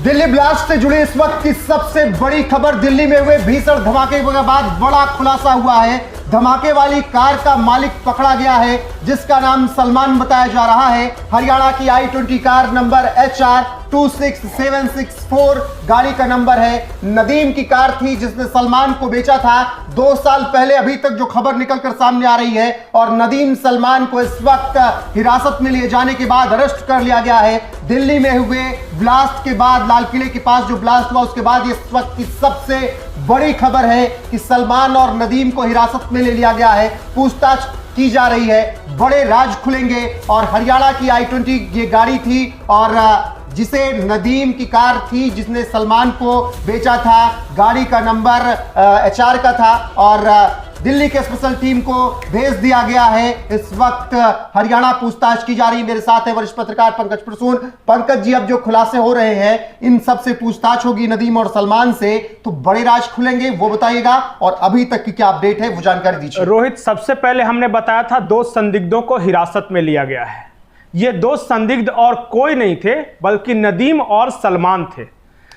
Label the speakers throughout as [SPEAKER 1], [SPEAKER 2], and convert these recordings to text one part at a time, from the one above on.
[SPEAKER 1] Delhi blast से जुड़ी इस वक्त की सबसे बड़ी खबर। दिल्ली में हुए भीषण धमाके के बाद बड़ा खुलासा हुआ है। धमाके वाली कार का मालिक पकड़ा गया है, जिसका नाम सलमान बताया जा रहा है। हरियाणा की i20 कार नंबर HR 26764 गाड़ी का नंबर है। नदीम की कार थी जिसने सलमान को बेचा था 2 साल पहले, अभी तक जो खबर निकलकर सामने आ रही है। और नदीम सलमान को इस वक्त हिरासत में लिए जाने के बाद अरेस्ट कर लिया गया है। दिल्ली में हुए ब्लास्ट के बाद, लाल किले के पास जो ब्लास्ट हुआ उसके बाद इस वक्त की सबसे बड़ी खबर है कि सलमान और नदीम को हिरासत में ले लिया गया है। पूछताछ की जा रही है, बड़े राज खुलेंगे। और हरियाणा की i20 ये गाड़ी थी और जिसे नदीम की कार थी जिसने सलमान को बेचा था, गाड़ी का नंबर HR का था और दिल्ली के स्पेशल टीम को भेज दिया गया है। इस वक्त हरियाणा पूछताछ की जा रही है। मेरे साथ है वरिष्ठ पत्रकार पंकज प्रसून। पंकज जी, अब जो खुलासे हो रहे हैं इन सब से पूछताछ होगी नदीम और सलमान से, तो बड़े राज खुलेंगे, वो बताइएगा। और अभी तक की क्या अपडेट है वो जानकारी दीजिए।
[SPEAKER 2] रोहित, सबसे पहले हमने बताया था 2 संदिग्धों को हिरासत में लिया गया है। ये 2 संदिग्ध और कोई नहीं थे बल्कि नदीम और सलमान थे।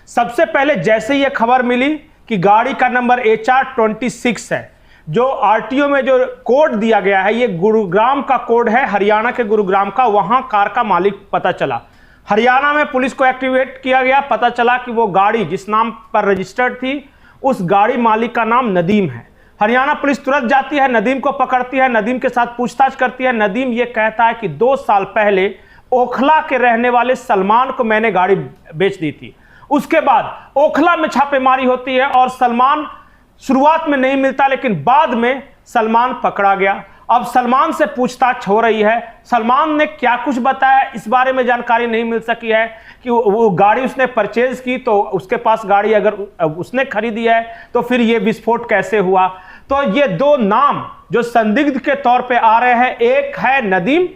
[SPEAKER 2] सबसे पहले जैसे ये खबर मिली कि गाड़ी का नंबर HR 26 है, जो RTO में जो कोड दिया गया है ये गुरुग्राम का कोड है, हरियाणा के गुरुग्राम का। वहां कार का मालिक पता चला। हरियाणा में पुलिस को एक्टिवेट किया गया। पता चला कि वो गाड़ी जिस नाम पर रजिस्टर्ड थी उस गाड़ी मालिक का नाम नदीम है। हरियाणा पुलिस तुरंत जाती है, नदीम को पकड़ती है, नदीम के साथ पूछताछ करती है। नदीम ये कहता है कि 2 साल पहले ओखला के रहने वाले सलमान को मैंने गाड़ी बेच दी थी। उसके बाद ओखला में छापेमारी होती है और सलमान शुरुआत में नहीं मिलता, लेकिन बाद में सलमान पकड़ा गया। अब सलमान से पूछताछ हो रही है। सलमान ने क्या कुछ बताया इस बारे में जानकारी नहीं मिल सकी है कि वो गाड़ी उसने परचेज की, तो उसके पास गाड़ी अगर उसने खरीदी है तो फिर ये विस्फोट कैसे हुआ। तो ये 2 नाम जो संदिग्ध के तौर पे आ रहे हैं, एक है नदीम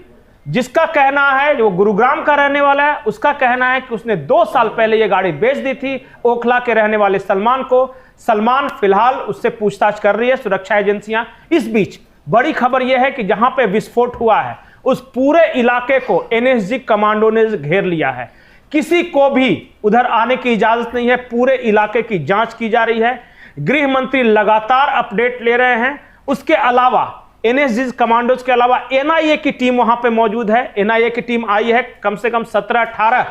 [SPEAKER 2] जिसका कहना है, जो गुरुग्राम का रहने वाला है, उसका कहना है कि उसने 2 साल पहले ये गाड़ी बेच दी थी ओखला के रहने वाले सलमान को। सलमान फिलहाल उससे पूछताछ कर रही है सुरक्षा एजेंसियां। इस बीच बड़ी खबर यह है कि जहां पे विस्फोट हुआ है उस पूरे इलाके को NSG कमांडो ने घेर लिया है। किसी को भी उधर आने की इजाजत नहीं है। पूरे इलाके की जांच की जा रही है। गृह मंत्री लगातार अपडेट ले रहे हैं। उसके अलावा NSG कमांडोज के अलावा NIA की टीम वहां पे मौजूद है। NIA की टीम आई है, कम से कम 17-18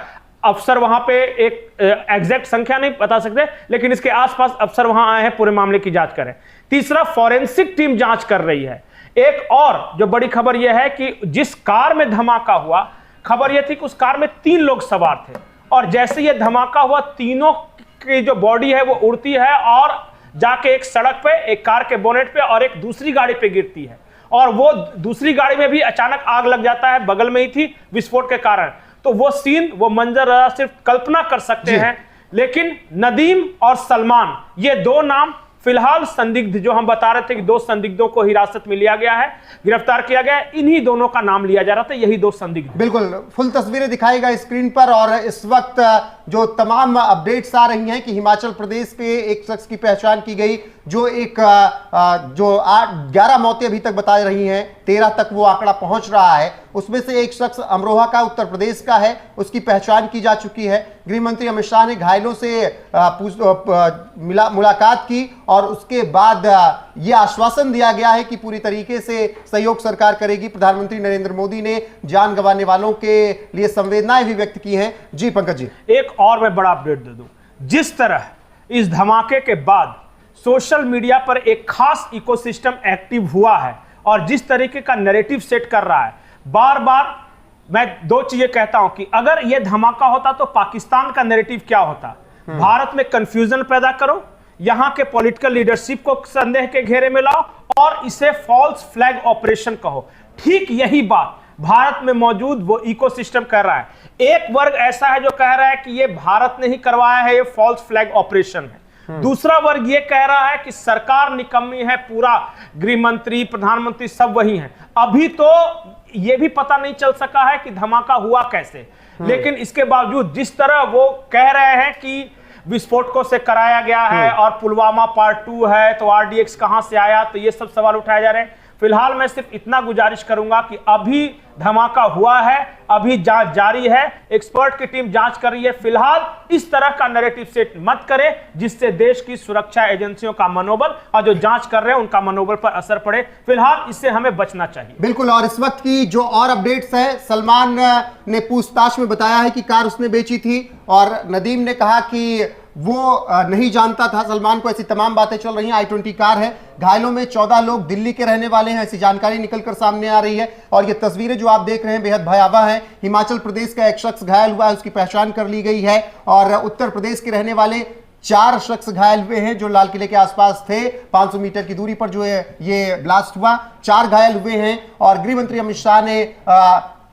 [SPEAKER 2] अफसर वहां पे, एक एग्जैक्ट संख्या नहीं बता सकते, लेकिन इसके आसपास अफसर वहां आए हैं पूरे मामले की जांच करें। तीसरा, फॉरेंसिक टीम जांच कर रही है। एक और जो बड़ी खबर यह है कि जिस कार में धमाका हुआ, खबर यह थी कि उस कार में 3 लोग सवार थे और जैसे यह धमाका हुआ तीनों की जो बॉडी है वो उड़ती है और जाके एक सड़क पे, एक कार के बोनेट पे और एक दूसरी गाड़ी पे गिरती है। और वो दूसरी गाड़ी में भी अचानक आग लग जाता है, बगल में ही थी विस्फोट के कारण। तो वो सीन, वो मंजर सिर्फ कल्पना कर सकते हैं। लेकिन नदीम और सलमान, ये 2 नाम फिलहाल संदिग्ध, जो हम बता रहे थे कि 2 संदिग्धों को हिरासत में लिया गया है, गिरफ्तार किया गया है, इन्हीं दोनों का नाम लिया जा रहा था। यही 2 संदिग्ध।
[SPEAKER 1] बिल्कुल, फुल तस्वीरें दिखाएगा स्क्रीन पर। और इस वक्त जो तमाम अपडेट्स आ रही हैं कि हिमाचल प्रदेश के एक शख्स की पहचान की गई, जो 11 मौतें अभी तक बता रही हैं, 13 तक वो आंकड़ा पहुंच रहा है। उसमें से एक शख्स अमरोहा का, उत्तर प्रदेश का है, उसकी पहचान की जा चुकी है। गृह मंत्री अमित शाह ने घायलों से मुलाकात की और उसके बाद यह आश्वासन दिया गया है कि पूरी तरीके से सहयोग सरकार करेगी। प्रधानमंत्री नरेंद्र मोदी ने जान गंवाने वालों के लिए संवेदनाएं भी व्यक्त की हैं। जी पंकज जी,
[SPEAKER 2] एक और मैं बड़ा अपडेट दे दूं। जिस तरह इस धमाके के बाद सोशल मीडिया पर एक खास इकोसिस्टम एक्टिव हुआ है और जिस तरीके का नैरेटिव सेट कर रहा है, बार बार मैं 2 चीजें कहता हूं कि अगर यह धमाका होता तो पाकिस्तान का नैरेटिव क्या होता। भारत में कंफ्यूजन पैदा करो, यहां के पॉलिटिकल लीडरशिप को संदेह के घेरे में लाओ और इसे फॉल्स फ्लैग ऑपरेशन कहो। ठीक यही बात भारत में मौजूद वो इकोसिस्टम कर रहा है। एक वर्ग ऐसा है जो कह रहा है कि ये भारत ने ही करवाया है, ये फॉल्स फ्लैग ऑपरेशन है। दूसरा वर्ग ये कह रहा है कि सरकार निकम्मी है, पूरा गृह मंत्री, प्रधानमंत्री सब वही हैं। अभी तो ये भी पता नहीं चल सका है कि धमाका हुआ कैसे, लेकिन इसके बावजूद जिस तरह वो कह रहे हैं कि विस्फोटकों से कराया गया है और पुलवामा पार्ट 2 है, तो RDX कहां से आया, तो ये सब सवाल उठाए जा रहे हैं। फिलहाल मैं सिर्फ इतना गुजारिश करूंगा कि अभी धमाका हुआ है, अभी जांच जारी है, एक्सपर्ट की टीम जांच कर रही है। फिलहाल इस तरह का नैरेटिव सेट मत करें जिससे देश की सुरक्षा एजेंसियों का मनोबल और जो जांच कर रहे हैं उनका मनोबल पर असर पड़े। फिलहाल इससे हमें बचना चाहिए।
[SPEAKER 1] बिल्कुल। और इस वक्त की जो और अपडेट्स है, सलमान ने पूछताछ में बताया है कि कार उसने बेची थी और नदीम ने कहा कि वो नहीं जानता था सलमान को। ऐसी तमाम बातें चल रही हैं। i20 कार है, घायलों में 14 लोग दिल्ली के रहने वाले हैं, ऐसी जानकारी निकलकर सामने आ रही है। और ये तस्वीरें जो आप देख रहे हैं बेहद भयावह हैं। हिमाचल प्रदेश का एक शख्स घायल हुआ है, उसकी पहचान कर ली गई है। और उत्तर प्रदेश के रहने वाले 4 शख्स घायल हुए हैं जो लाल किले के आसपास थे। 500 मीटर की दूरी पर जो है ये ब्लास्ट हुआ, 4 घायल हुए हैं। और गृह मंत्री अमित शाह ने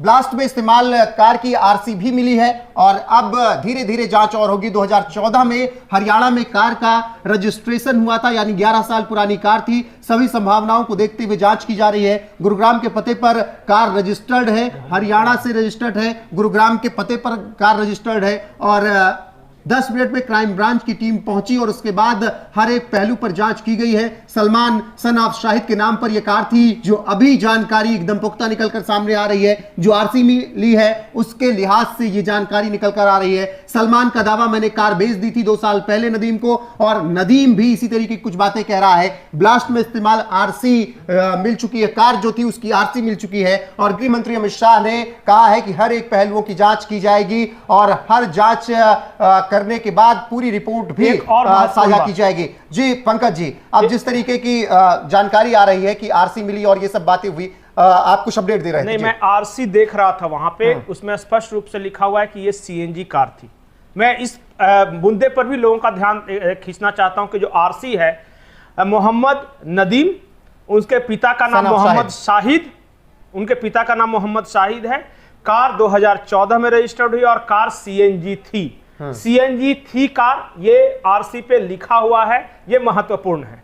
[SPEAKER 1] ब्लास्ट में इस्तेमाल कार की आरसी भी मिली है। और अब धीरे धीरे जांच और होगी। 2014 में हरियाणा में कार का रजिस्ट्रेशन हुआ था, यानी 11 साल पुरानी कार थी। सभी संभावनाओं को देखते हुए जांच की जा रही है। गुरुग्राम के पते पर कार रजिस्टर्ड है, हरियाणा से रजिस्टर्ड है, गुरुग्राम के पते पर कार रजिस्टर्ड है। और 10 मिनट में क्राइम ब्रांच की टीम पहुंची और उसके बाद हर एक पहलू पर जांच की गई है। सलमान सन ऑफ शाहिद के नाम पर यह कार थी, जो अभी जानकारी एकदम पुख्ता निकलकर सामने आ रही है। जो आरसी मिली है उसके लिहाज से यह जानकारी निकलकर आ रही है। सलमान का दावा, मैंने कार बेच दी थी 2 साल पहले नदीम को, और नदीम भी इसी तरीके की कुछ बातें कह रहा है। ब्लास्ट में इस्तेमाल आरसी मिल चुकी है, कार जो थी उसकी आरसी मिल चुकी है। और गृह मंत्री अमित शाह ने कहा है कि हर एक पहलुओं की जांच की जाएगी और हर जांच करने के बाद पूरी रिपोर्ट भी साझा की जाएगी। जी पंकज जी, अब जिस तरीके की जानकारी आ रही है कि आरसी मिली और ये सब बातें हुई, आप कुछ अपडेट दे रहे थे?
[SPEAKER 2] नहीं, मैं आरसी देख रहा था वहां पे, उसमें स्पष्ट रूप से लिखा हुआ है कि ये सीएनजी कार थी। मैं इस मुद्दे पर भी लोगों का ध्यान खींचना चाहता हूं कि जो आरसी है मोहम्मद नदीम, उसके पिता का नाम मोहम्मद शाहिद, उनके पिता का नाम मोहम्मद शाहिद है। कार 2014 में रजिस्टर्ड हुई और कार सीएनजी थी। सीएनजी थी कार, ये आरसी पे लिखा हुआ है, ये महत्वपूर्ण है।